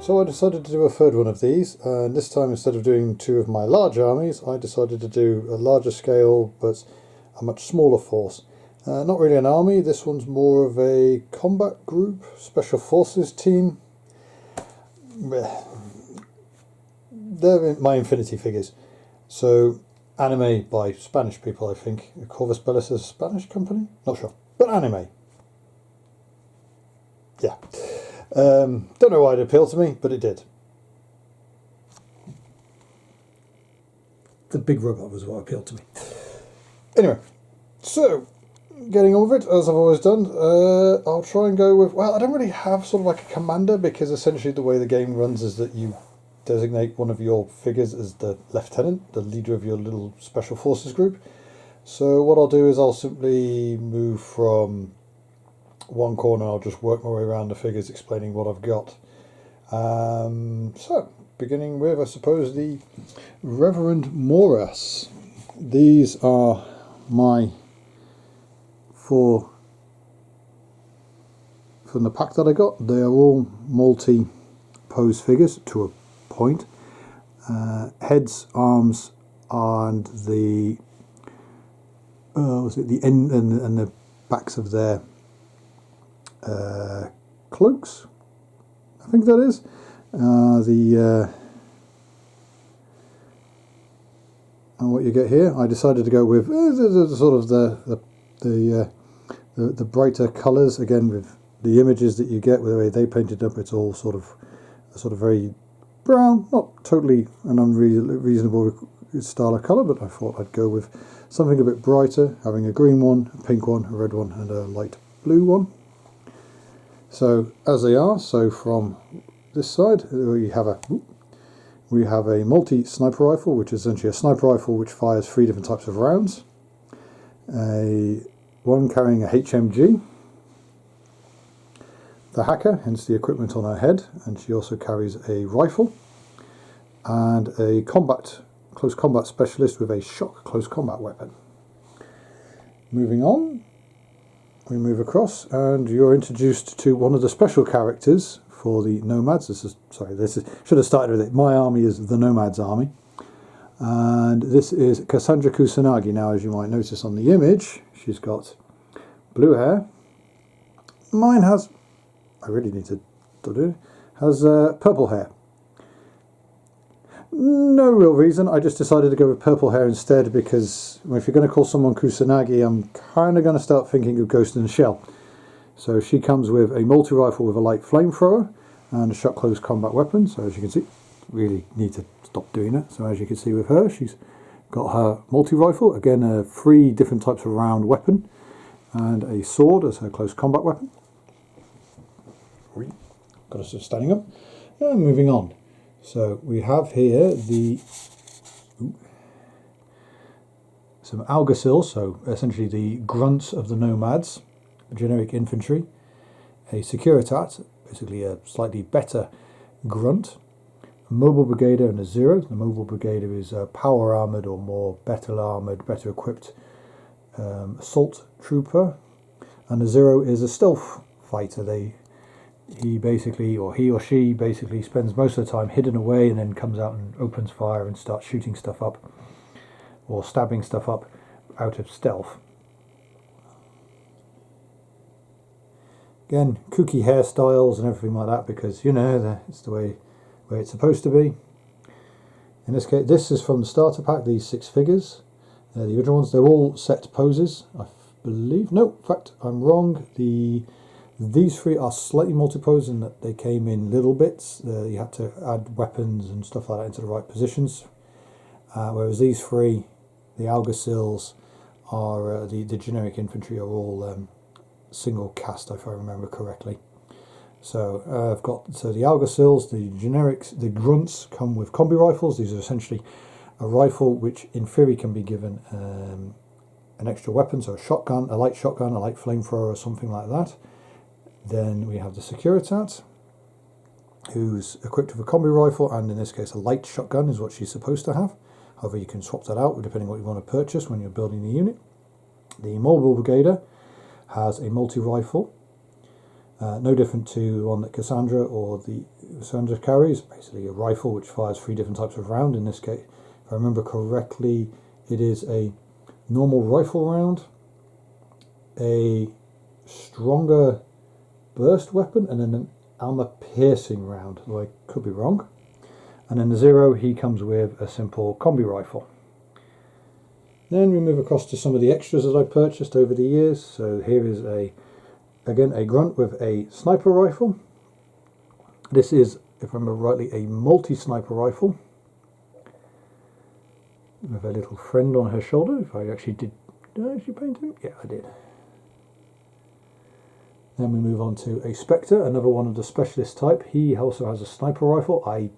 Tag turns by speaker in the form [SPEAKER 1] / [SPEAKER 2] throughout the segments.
[SPEAKER 1] So I decided to do a third one of these, and this time instead of doing two of my large armies, I decided to do a larger scale but a much smaller force. Not really an army, this one's more of a combat group, special forces team. They're my Infinity figures. So, anime by Spanish people, I think. Corvus Belli is a Spanish company? Not sure. But anime. Yeah. Don't know why it appealed to me, but it did. The big robot was what appealed to me. Anyway, so getting on with it, as I've always done, I'll try and go with, well, I don't really have sort of like a commander, because essentially the way the game runs is that you designate one of your figures as the lieutenant, the leader of your little special forces group. So what I'll do is I'll simply move from one corner, I'll just work my way around the figures explaining what I've got. So, beginning with, I suppose, the Reverend Moras. These are my 4 from the pack that I got. They are all multi-pose figures to a point. Heads, arms, and the the end and the backs of their cloaks, I think that is. And what you get here, I decided to go with sort of the brighter colours, again with the images that you get with the way they painted up. It's all sort of very brown, not totally an unreasonable style of colour, but I thought I'd go with something a bit brighter, having a green one, a pink one, a red one, and a light blue one. So as they are, so from this side we have a multi-sniper rifle, which is essentially a sniper rifle which fires 3 different types of rounds. One carrying a HMG. The hacker, hence the equipment on her head, and she also carries a rifle. And a close combat specialist with a shock close combat weapon. Moving on, we move across, and you're introduced to one of the special characters for the Nomads. Should have started with it. My army is the Nomads army, and this is Cassandra Kusanagi. Now, as you might notice on the image, she's got blue hair. Mine has, I really need to do it, has purple hair. No real reason, I just decided to go with purple hair instead, because if you're going to call someone Kusanagi, I'm kind of going to start thinking of Ghost in the Shell. So she comes with a multi-rifle with a light flamethrower and a shot close combat weapon. So as you can see, really need to stop doing that. So as you can see with her, she's got her multi-rifle, again 3 different types of round weapon, and a sword as her close combat weapon. Got us standing up. And moving on. So we have here some Alguacils, so essentially the grunts of the Nomads, generic infantry, a Securitat, basically a slightly better grunt, a Mobile Brigader and a Zero. The Mobile Brigader is a power armoured or more battle armoured, better equipped assault trooper, and the Zero is a stealth fighter. He or she basically spends most of the time hidden away and then comes out and opens fire and starts shooting stuff up or stabbing stuff up out of stealth. Again, kooky hairstyles and everything like that, because it's the way it's supposed to be. In this case, this is from the starter pack, these 6 figures. They're the original ones. They're all set poses, I believe. No, in fact, I'm wrong. These 3 are slightly multi-pose in that they came in little bits. You had to add weapons and stuff like that into the right positions. Whereas these 3, the Alguacils, are the generic infantry, are all single cast, if I remember correctly. So I've got the Alguacils, the generics, the grunts come with combi rifles. These are essentially a rifle which in theory can be given an extra weapon, so a shotgun, a light flamethrower or something like that. Then we have the Securitat, who's equipped with a combi rifle, and in this case a light shotgun is what she's supposed to have. However, you can swap that out depending on what you want to purchase when you're building the unit. The Mobile Brigader has a multi-rifle, No different to the one that Cassandra carries, basically a rifle which fires 3 different types of round. In this case, if I remember correctly, it is a normal rifle round, a stronger burst weapon, and then an armor-piercing round, though I could be wrong. And then the Zero, he comes with a simple combi rifle. Then we move across to some of the extras that I purchased over the years. So here is again a grunt with a sniper rifle. This is, if I remember rightly, a multi-sniper rifle with a little friend on her shoulder. If I actually did I actually paint him? Yeah, I did. Then we move on to a Spectre, another one of the specialist type. He also has a sniper rifle. I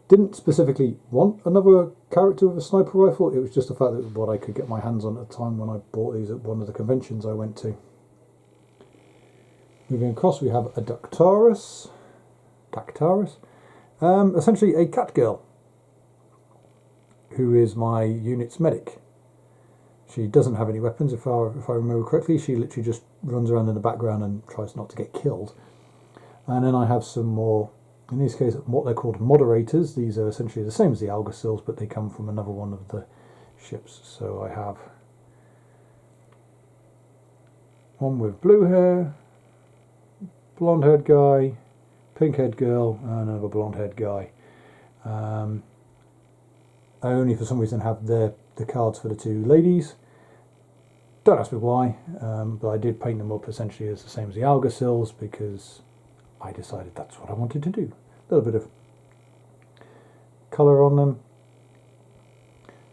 [SPEAKER 1] didn't specifically want another character with a sniper rifle. It was just the fact that it was what I could get my hands on at the time when I bought these at one of the conventions I went to. Moving across, we have a Dactaris. Essentially a cat girl, who is my unit's medic. She doesn't have any weapons, if I remember correctly. She literally just runs around in the background and tries not to get killed. And then I have some more, in this case, what they're called moderators. These are essentially the same as the Alguacils, but they come from another one of the ships. So I have one with blue hair, blonde-haired guy, pink-haired girl, and another blonde-haired guy. I only, for some reason, have the cards for the 2 ladies. Don't ask me why, but I did paint them up essentially as the same as the Alguacils because I decided that's what I wanted to do. A little bit of colour on them.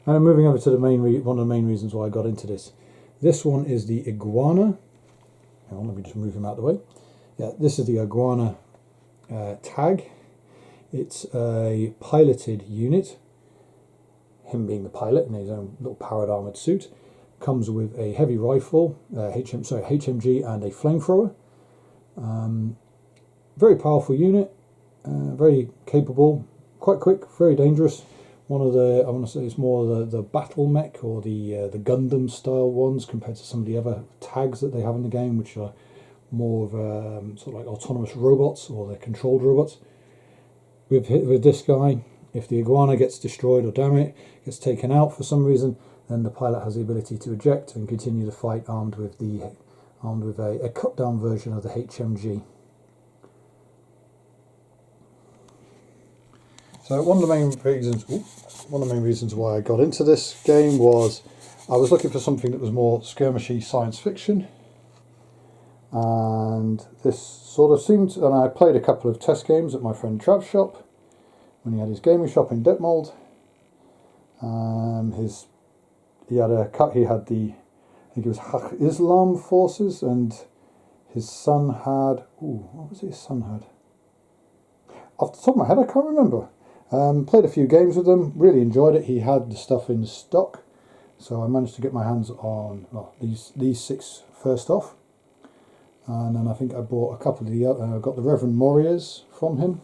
[SPEAKER 1] And moving over to the one of the main reasons why I got into this. This one is the Iguana. Hang on, let me just move him out of the way. Yeah, this is the Iguana tag. It's a piloted unit. Him being the pilot in his own little powered armoured suit. Comes with a heavy rifle, HMG, and a flamethrower. Very powerful unit, very capable, quite quick, very dangerous. One of the, I want to say it's more the battle mech or the Gundam style ones compared to some of the other tags that they have in the game, which are more of sort of like autonomous robots or they're controlled robots. With this guy, if the Iguana gets destroyed or damaged, gets taken out for some reason, then the pilot has the ability to eject and continue the fight armed with a cut down version of the HMG. So one of the main reasons why I got into this game was I was looking for something that was more skirmishy science fiction, and this sort of seemed. And I played a couple of test games at my friend Trav's shop when he had his gaming shop in Detmold. He had the, I think it was Haq Islam forces, and his son had, what was it his son had? Off the top of my head, I can't remember. Played a few games with them, really enjoyed it. He had the stuff in stock, so I managed to get my hands on these 6 first off, and then I think I bought a couple of the other. I got the Reverend Morias from him,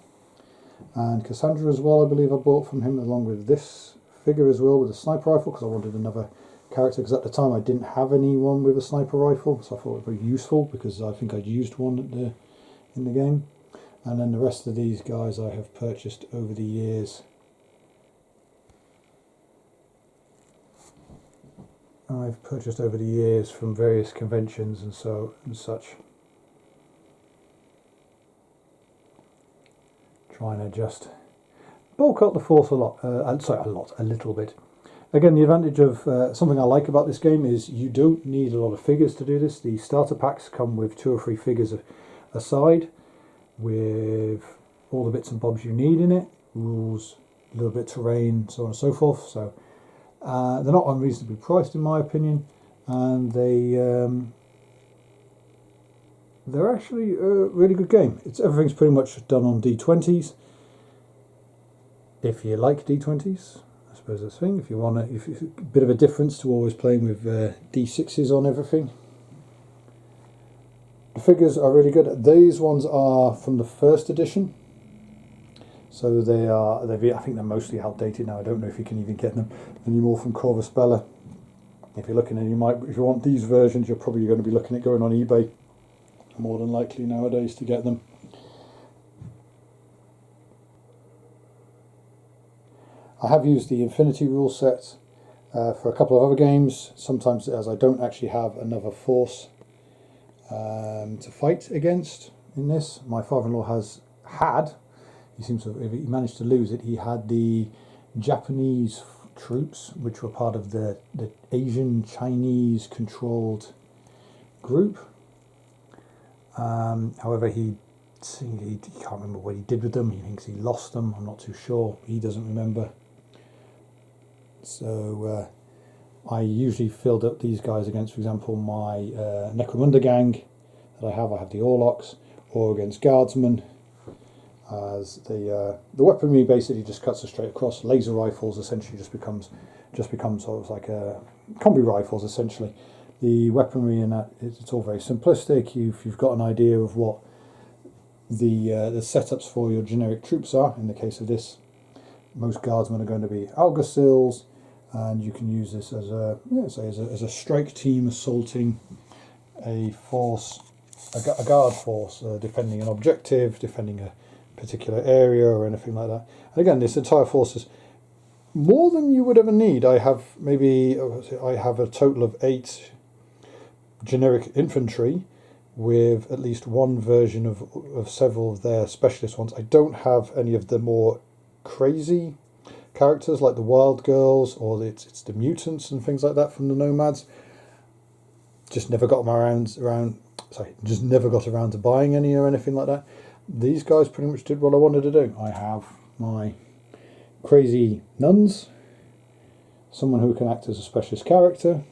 [SPEAKER 1] and Cassandra as well. I believe I bought from him, along with this figure as well with a sniper rifle, because I wanted another character, because at the time I didn't have anyone with a sniper rifle, so I thought it was very useful because I think I'd used one in the game. And then the rest of these guys I have purchased over the years. I've purchased over the years from various conventions and such. Trying to just bulk up the force a little bit. Again, the advantage of something I like about this game is you don't need a lot of figures to do this. The starter packs come with 2 or 3 figures aside, with all the bits and bobs you need in it, rules, a little bit of terrain, so on and so forth. So they're not unreasonably priced in my opinion, and they're actually a really good game. Everything's pretty much done on D20s. If you like D20s, I suppose that's the thing. If you want a bit of a difference to always playing with D6s on everything. The figures are really good. These ones are from the first edition, so I think they're mostly outdated now. I don't know if you can even get them anymore from Corvus Belli. If you're looking, if you want these versions, you're probably going to be looking at going on eBay more than likely nowadays to get them. I have used the Infinity rule set for a couple of other games, sometimes as I don't actually have another force to fight against in this. My father-in-law he managed to lose it. He had the Japanese troops, which were part of the Asian Chinese controlled group. However, he can't remember what he did with them. He thinks he lost them. I'm not too sure. He doesn't remember. So I usually filled up these guys against, for example, my Necromunda gang that I have. I have the Orlocks, or against guardsmen. As the weaponry basically just cuts us straight across. Laser rifles essentially just becomes sort of like a combi rifles essentially. The weaponry in that, it's all very simplistic. You've got an idea of what the setups for your generic troops are. In the case of this, most guardsmen are going to be Alguacils, and you can use this as a strike team assaulting a force, a guard force, defending an objective, defending a particular area or anything like that. And again, this entire force is more than you would ever need. I have a total of 8 generic infantry with at least one version of several of their specialist ones. I don't have any of the more crazy characters like the Wild Girls, or it's the mutants and things like that from the Nomads. Just never got around to buying any or anything like that. These guys pretty much did what I wanted to do. I have my crazy nuns, someone who can act as a specialist character,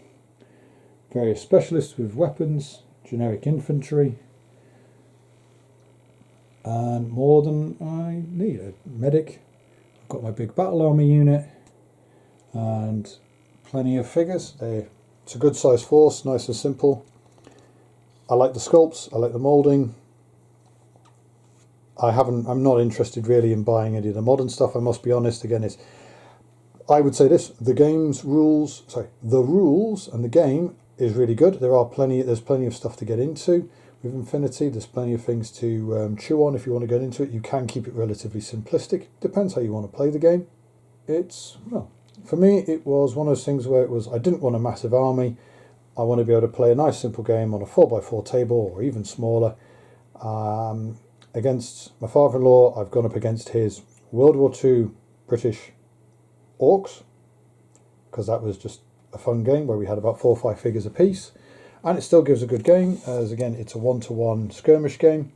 [SPEAKER 1] various specialists with weapons, generic infantry, and more than I need. A medic, I've got my big battle army unit, and plenty of figures. It's a good sized force, nice and simple. I like the sculpts, I like the moulding. I'm not interested really in buying any of the modern stuff, I must be honest. Again, I would say this, the rules and the game is really good. There's plenty of stuff to get into with Infinity. There's plenty of things to chew on if you want to get into it. You can keep it relatively simplistic. Depends how you want to play the game. For me, it was one of those things where I didn't want a massive army. I want to be able to play a nice simple game on a 4x4 table or even smaller. Against my father-in-law, I've gone up against his World War II British orcs, because that was just a fun game where we had about 4 or 5 figures apiece, and it still gives a good game, as again it's a 1-to-1 skirmish game.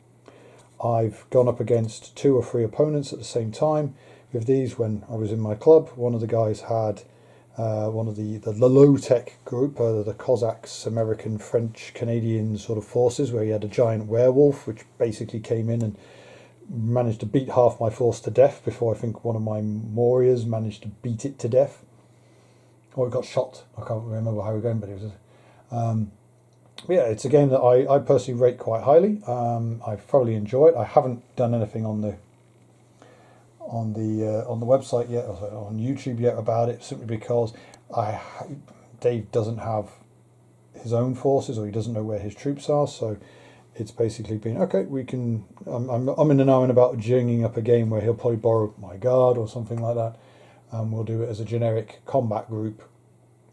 [SPEAKER 1] I've gone up against 2 or 3 opponents at the same time with these when I was in my club. One of the guys had one of the low-tech group, the Cossacks, American, French, Canadian sort of forces, where he had a giant werewolf which basically came in and managed to beat half my force to death before I think one of my warriors managed to beat it to death. Or it got shot. I can't remember how we were going, but it was yeah, it's a game that I personally rate quite highly. I thoroughly enjoy it. I haven't done anything on the website yet, or on YouTube yet about it, simply because Dave doesn't have his own forces, or he doesn't know where his troops are. So it's basically been okay. I'm in an hour and about jinging up a game where he'll probably borrow my guard or something like that, and we'll do it as a generic combat group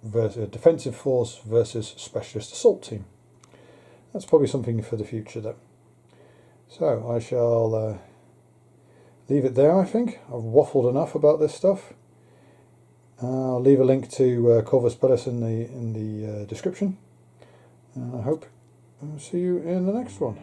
[SPEAKER 1] versus a defensive force versus specialist assault team. That's probably something for the future, though. So I shall leave it there. I think I've waffled enough about this stuff. I'll leave a link to Corvus Belli in the description, and I hope I'll see you in the next one.